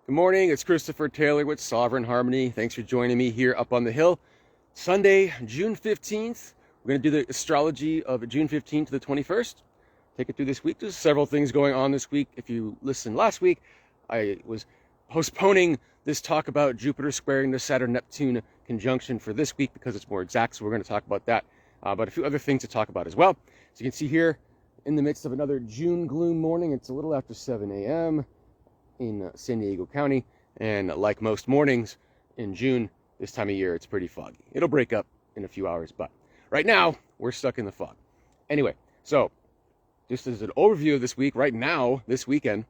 Good morning, it's Christopher Taylor with Sovereign Harmony. Thanks for joining me here up on the hill. Sunday, June 15th. We're going to do the astrology of June 15th to the 21st. Take it through this week. There's several things going on this week. If you listened last week, I was postponing this talk about Jupiter squaring the Saturn-Neptune conjunction for this week because it's more exact, so we're going to talk about that. But a few other things to talk about as well. So you can see here, in the midst of another June gloom morning, it's a little after 7 a.m. in San Diego County, and like most mornings in June this time of year, it's pretty foggy. It'll break up in a few hours, but right now we're stuck in the fog. Anyway, so just as an overview of this week, right now this weekend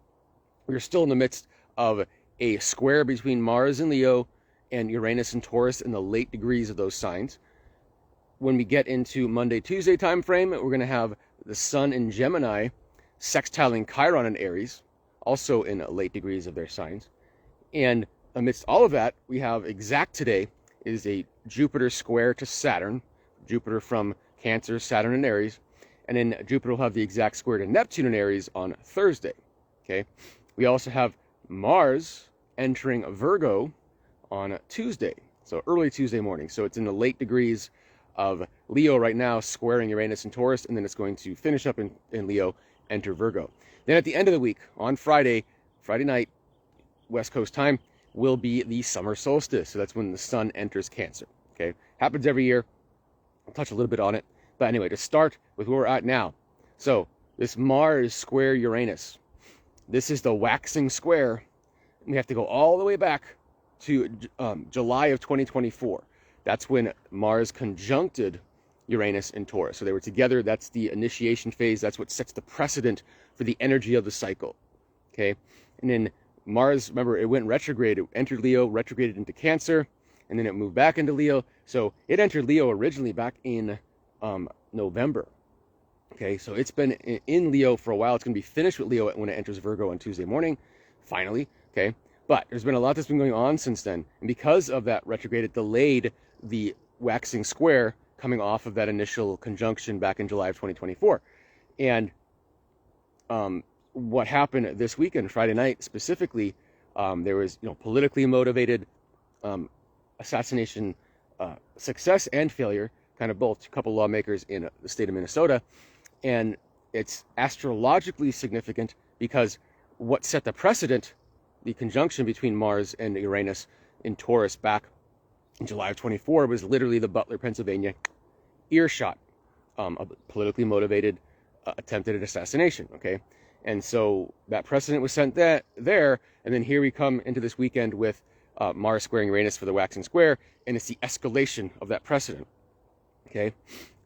we're still in the midst of a square between Mars and Leo and Uranus and Taurus in the late degrees of those signs. When we get into Monday Tuesday time frame, we're going to have the Sun in Gemini sextiling Chiron in Aries, also in late degrees of their signs. And amidst all of that, we have exact today is a Jupiter square to Saturn, Jupiter from Cancer, Saturn in Aries, and then Jupiter will have the exact square to Neptune in Aries on Thursday. Okay, we also have Mars entering Virgo on Tuesday, so early Tuesday morning. So it's in the late degrees of Leo right now, squaring Uranus and Taurus, and then it's going to finish up in Leo, enter Virgo. Then at the end of the week, on Friday night, West Coast time, will be the summer solstice. So that's when the sun enters Cancer. Okay, happens every year. I'll touch a little bit on it. But anyway, to start with where we're at now. So this Mars square Uranus, this is the waxing square. We have to go all the way back to July of 2024. That's when Mars conjuncted Uranus and Taurus. So they were together. That's the initiation phase. That's what sets the precedent for the energy of the cycle. Okay, and then Mars, remember, it went retrograde. It entered Leo, retrograded into Cancer, and then it moved back into Leo. So it entered Leo originally back in November. Okay, so it's been in Leo for a while. It's going to be finished with Leo when it enters Virgo on Tuesday morning, finally. Okay, but there's been a lot that's been going on since then. And because of that retrograde, it delayed the waxing square coming off of that initial conjunction back in July of 2024. And what happened this weekend, Friday night specifically, there was politically motivated assassination success and failure, kind of both, a couple lawmakers in the state of Minnesota. And it's astrologically significant because what set the precedent, the conjunction between Mars and Uranus in Taurus back in July of 24, was literally the Butler, Pennsylvania earshot, a politically motivated attempted assassination. Okay, and so that precedent was set there, and then here we come into this weekend with Mars squaring Uranus for the waxing square, and it's the escalation of that precedent. Okay,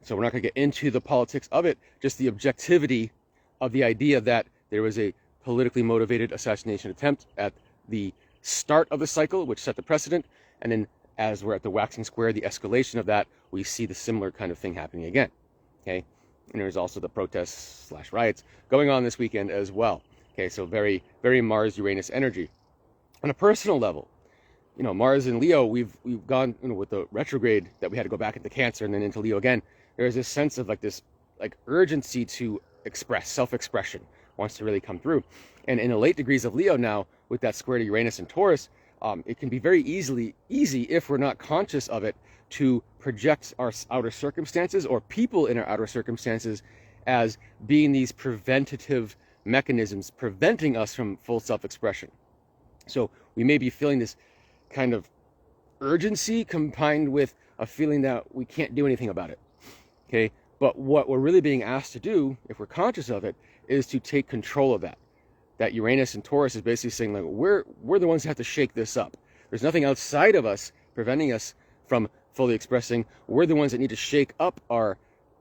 so we're not going to get into the politics of it, just the objectivity of the idea that there was a politically motivated assassination attempt at the start of the cycle, which set the precedent, and then as we're at the waxing square, the escalation of that, we see the similar kind of thing happening again. Okay, and there's also the protests / riots going on this weekend as well. Okay, so very, very Mars-Uranus energy. On a personal level, Mars and Leo, we've gone, with the retrograde that we had to go back into Cancer and then into Leo again. There's this sense of this urgency to express, self-expression wants to really come through. And in the late degrees of Leo now, with that square to Uranus and Taurus, it can be very easy if we're not conscious of it to project our outer circumstances or people in our outer circumstances as being these preventative mechanisms preventing us from full self-expression. So we may be feeling this kind of urgency combined with a feeling that we can't do anything about it. Okay, but what we're really being asked to do, if we're conscious of it, is to take control of that. That Uranus and Taurus is basically saying, we're the ones that have to shake this up. There's nothing outside of us preventing us from fully expressing. We're the ones that need to shake up our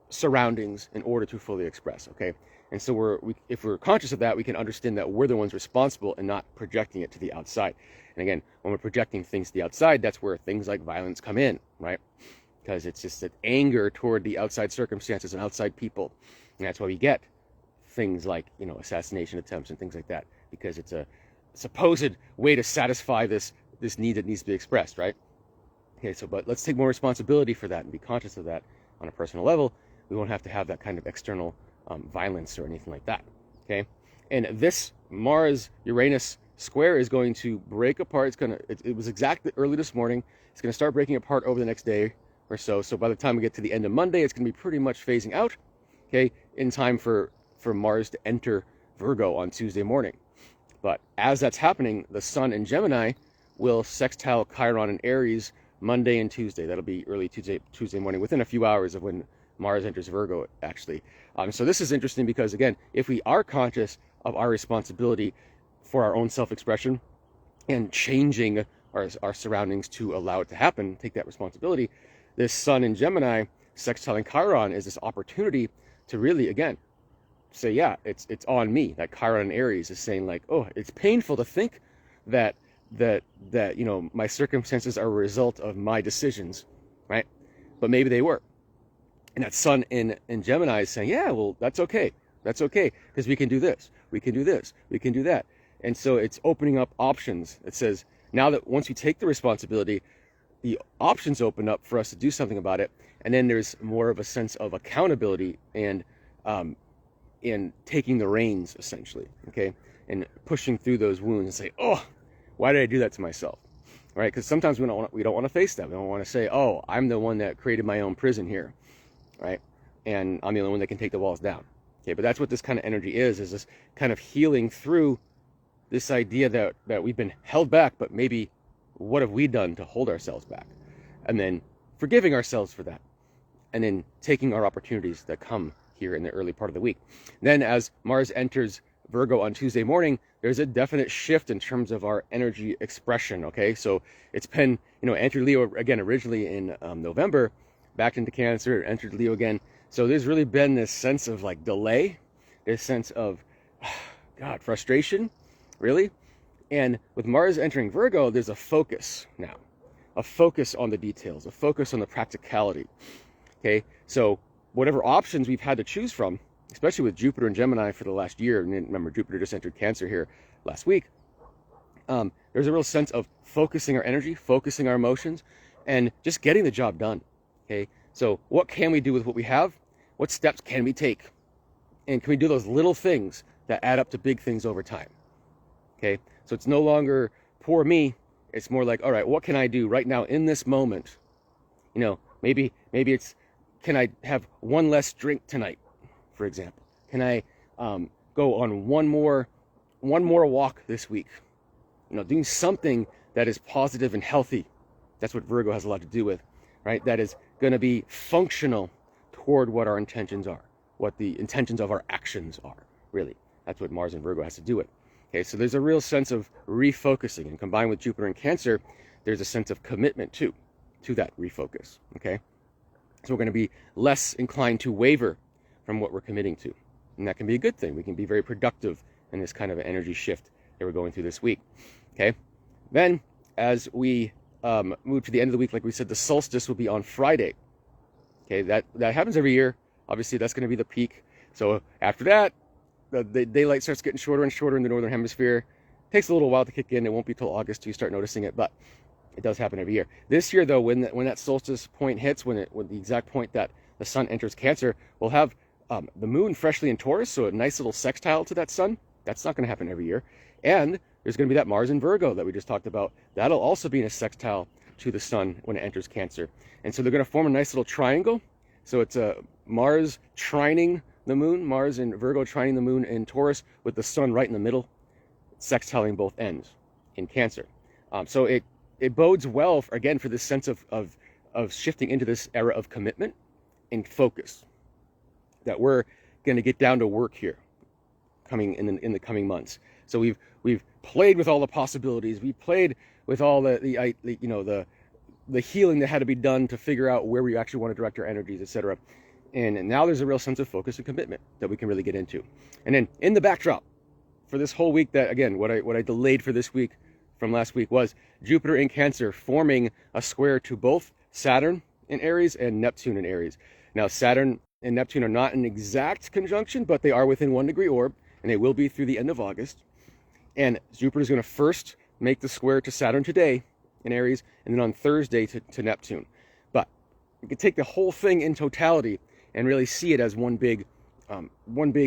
surroundings in order to fully express. Okay, and so if we're conscious of that, we can understand that we're the ones responsible and not projecting it to the outside. And again, when we're projecting things to the outside, that's where things like violence come in, right? Because it's just that anger toward the outside circumstances and outside people, and that's why we get things like assassination attempts and things like that, because it's a supposed way to satisfy this need that needs to be expressed, right? Okay, so but let's take more responsibility for that and be conscious of that on a personal level. We won't have to have that kind of external violence or anything like that. Okay, and this Mars Uranus square is going to break apart. It was exactly early this morning. It's going to start breaking apart over the next day or so. So by the time we get to the end of Monday, it's going to be pretty much phasing out, okay, in time for Mars to enter Virgo on Tuesday morning. But as that's happening, the Sun in Gemini will sextile Chiron in Aries Monday and Tuesday. That'll be early Tuesday morning, within a few hours of when Mars enters Virgo, actually. So this is interesting because, again, if we are conscious of our responsibility for our own self-expression and changing our surroundings to allow it to happen, take that responsibility, this Sun in Gemini sextiling Chiron is this opportunity to really, again, say, yeah, it's on me. That Chiron in Aries is saying, like, oh, it's painful to think that my circumstances are a result of my decisions, right? But maybe they were. And that Sun in Gemini is saying, yeah, well, that's okay, because we can do this, we can do this, we can do that. And so it's opening up options. It says, now that once we take the responsibility, the options open up for us to do something about it. And then there's more of a sense of accountability and in taking the reins, essentially, okay, and pushing through those wounds and say, oh, why did I do that to myself, right? Because sometimes we don't want to face that. We don't want to say, oh, I'm the one that created my own prison here, right? And I'm the only one that can take the walls down, okay? But that's what this kind of energy is this kind of healing through this idea that we've been held back, but maybe what have we done to hold ourselves back? And then forgiving ourselves for that, and then taking our opportunities that come here in the early part of the week. Then as Mars enters Virgo on Tuesday morning, there's a definite shift in terms of our energy expression, okay? So it's been, entered Leo again originally in November, back into Cancer, entered Leo again. So there's really been this sense of like delay, this sense of, frustration, really. And with Mars entering Virgo, there's a focus now, a focus on the details, a focus on the practicality, okay? So whatever options we've had to choose from, especially with Jupiter and Gemini for the last year, and remember Jupiter just entered Cancer here last week, there's a real sense of focusing our energy, focusing our emotions, and just getting the job done, okay? So what can we do with what we have? What steps can we take? And can we do those little things that add up to big things over time, okay? So it's no longer poor me, it's more like, all right, what can I do right now in this moment? Maybe it's, can I have one less drink tonight, for example? Can I go on one more walk this week? Doing something that is positive and healthy. That's what Virgo has a lot to do with, right? That is going to be functional toward what our intentions are, what the intentions of our actions are, really. That's what Mars and Virgo has to do with. Okay, so there's a real sense of refocusing, and combined with Jupiter and Cancer, there's a sense of commitment to that refocus, okay? So we're going to be less inclined to waver from what we're committing to. And that can be a good thing. We can be very productive in this kind of energy shift that we're going through this week. Okay? Then, as we move to the end of the week, like we said, the solstice will be on Friday. Okay, that happens every year. Obviously, that's going to be the peak. So after that, the daylight starts getting shorter and shorter in the northern hemisphere. It takes a little while to kick in. It won't be till August till you start noticing it, but it does happen every year. This year, though, when that solstice point hits, when the exact point that the sun enters Cancer, we'll have the moon freshly in Taurus, so a nice little sextile to that sun. That's not going to happen every year. And there's going to be that Mars in Virgo that we just talked about. That'll also be in a sextile to the sun when it enters Cancer. And so they're going to form a nice little triangle. So it's Mars trining the moon, Mars in Virgo trining the moon in Taurus, with the sun right in the middle, sextiling both ends in Cancer. So it bodes well, for this sense of shifting into this era of commitment and focus, that we're going to get down to work here coming in the coming months. So we've played with all the possibilities. We played with all the healing that had to be done to figure out where we actually want to direct our energies, etc. And now there's a real sense of focus and commitment that we can really get into. And then in the backdrop for this whole week, that again, what I delayed for this week from last week was Jupiter in Cancer forming a square to both Saturn in Aries and Neptune in Aries. Now, Saturn and Neptune are not an exact conjunction, but they are within 1 degree orb, and they will be through the end of August. And Jupiter is going to first make the square to Saturn today in Aries, and then on Thursday to Neptune. But you can take the whole thing in totality and really see it as one big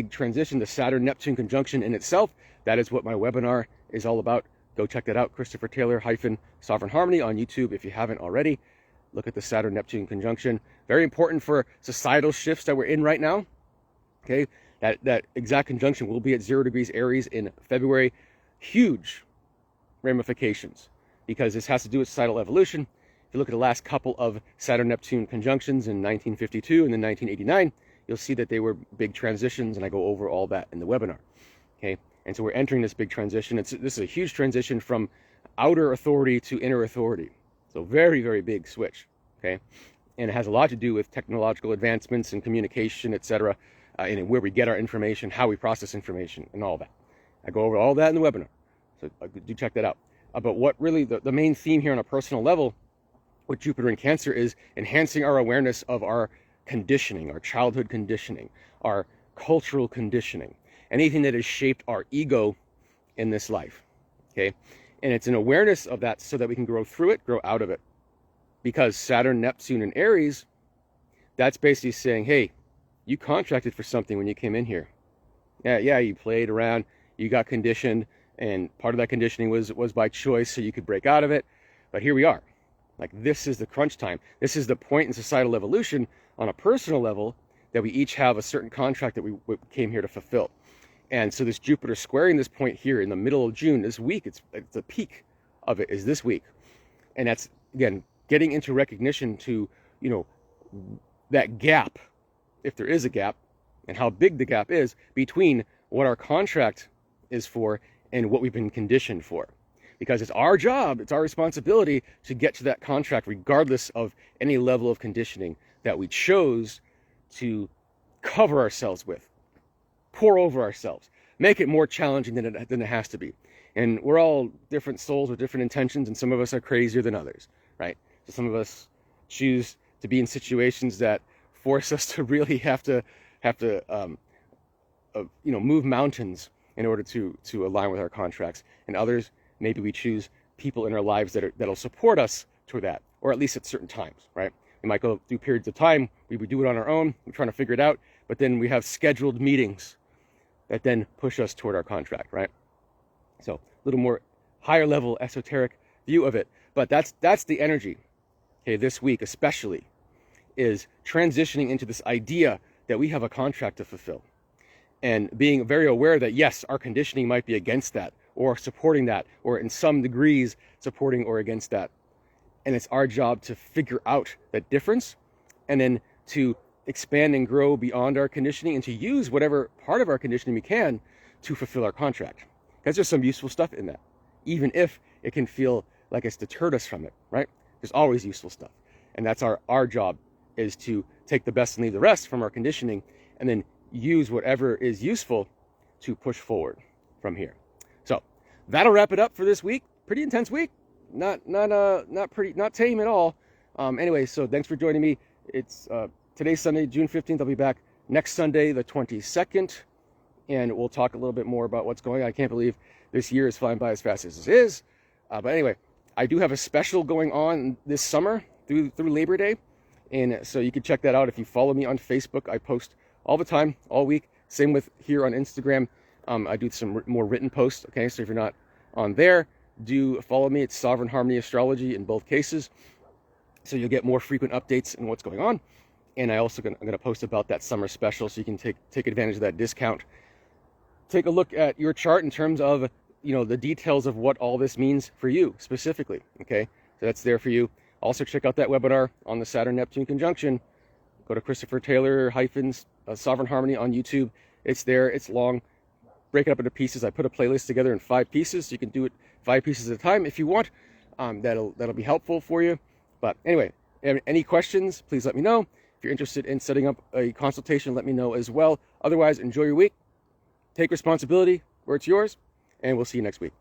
transition. The Saturn-Neptune conjunction in itself, that is what my webinar is all about. Go check that out, Christopher Taylor - Sovereign Harmony on YouTube if you haven't already. Look at the Saturn-Neptune conjunction. Very important for societal shifts that we're in right now. Okay, that exact conjunction will be at 0 degrees Aries in February. Huge ramifications because this has to do with societal evolution. If you look at the last couple of Saturn-Neptune conjunctions in 1952 and then 1989, you'll see that they were big transitions, and I go over all that in the webinar. Okay, and so we're entering this big transition. This is a huge transition from outer authority to inner authority. So very, very big switch. Okay, and it has a lot to do with technological advancements and communication, etc., and where we get our information, how we process information, and all that. I go over all that in the webinar, so do check that out. But what really the main theme here on a personal level with Jupiter in Cancer is enhancing our awareness of our conditioning, our childhood conditioning, our cultural conditioning, anything that has shaped our ego in this life. Okay, and it's an awareness of that so that we can grow through it, grow out of it. Because Saturn, Neptune, and Aries, that's basically saying, hey, you contracted for something when you came in here. Yeah, you played around, you got conditioned, and part of that conditioning was by choice so you could break out of it. But here we are. Like, this is the crunch time. This is the point in societal evolution on a personal level that we each have a certain contract that we came here to fulfill. And so this Jupiter squaring this point here in the middle of June, this week, it's the peak of it is this week. And that's, again, getting into recognition to, that gap, if there is a gap, and how big the gap is between what our contract is for and what we've been conditioned for. Because it's our job, it's our responsibility to get to that contract regardless of any level of conditioning that we chose to cover ourselves with, pour over ourselves, make it more challenging than it has to be. And we're all different souls with different intentions, and some of us are crazier than others, right? So some of us choose to be in situations that force us to really have to move mountains in order to align with our contracts. And others, maybe we choose people in our lives that'll support us toward that, or at least at certain times, right? We might go through periods of time, we would do it on our own, we're trying to figure it out, but then we have scheduled meetings that then push us toward our contract, right? So a little more higher level esoteric view of it. But that's the energy, okay, this week especially, is transitioning into this idea that we have a contract to fulfill. And being very aware that, yes, our conditioning might be against that, or supporting that, or in some degrees supporting or against that. And it's our job to figure out that difference, and then to expand and grow beyond our conditioning, and to use whatever part of our conditioning we can to fulfill our contract. Because there's some useful stuff in that, even if it can feel like it's deterred us from it, right? There's always useful stuff. And that's our job, is to take the best and leave the rest from our conditioning, and then use whatever is useful to push forward from here. So that'll wrap it up for this week. Pretty intense week. Not tame at all. Anyway, so thanks for joining me. It's today's Sunday, June 15th. I'll be back next Sunday, the 22nd, and we'll talk a little bit more about what's going on. I can't believe this year is flying by as fast as this is. But anyway, I do have a special going on this summer through Labor Day, and so you can check that out if you follow me on Facebook. I post all the time, all week. Same with here on Instagram. I do some more written posts. Okay, so if you're not on there, do follow me. It's Sovereign Harmony Astrology in both cases, so you'll get more frequent updates on what's going on. And I'm going to post about that summer special, so you can take advantage of that discount. Take a look at your chart in terms of the details of what all this means for you specifically. Okay, so that's there for you. Also check out that webinar on the Saturn-Neptune conjunction. Go to Christopher Taylor - Sovereign Harmony on YouTube. It's there. It's long. Break it up into pieces. I put a playlist together in 5 pieces, so you can do it 5 pieces at a time if you want. That'll be helpful for you. But anyway, any questions, please let me know. If you're interested in setting up a consultation, let me know as well. Otherwise, enjoy your week. Take responsibility where it's yours, and we'll see you next week.